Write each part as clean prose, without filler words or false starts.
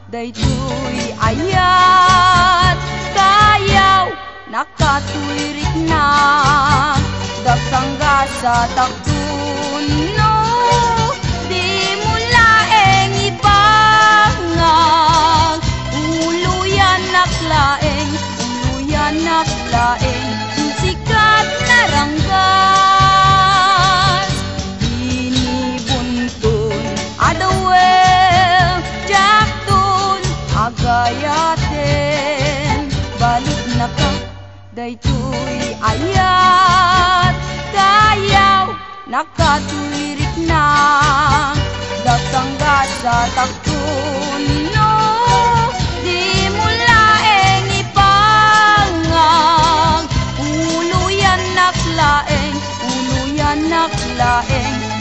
daytoy ayat kayaw nakatwirik na dagsangga sa taktuno di mo laeng ipangag uluyan naklaeng sikat na ranggas binibuntun adawel jaktun agayaten balik na ka daytoy ayat kayaw nakatwirik na dagsangga sa taktuno di mo laeng ipangag uluyan naklaeng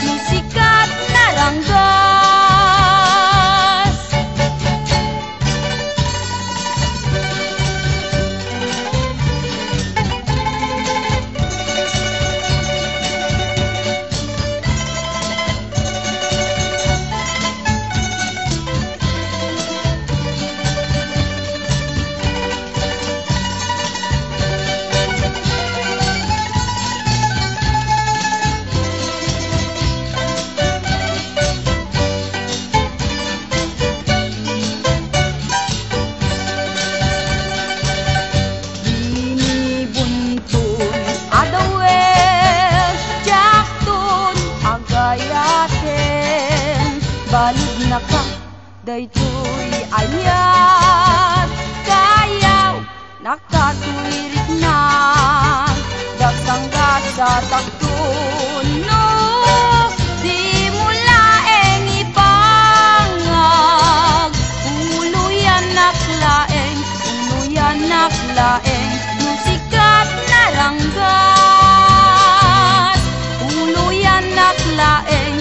musikat na ranggas balig na ka daytoy ayat kayaw nakatwirik na dagsangga sa taktuno di mo laeng ipangag uluyan naklaeng musikat na ranggas uluyan naklaeng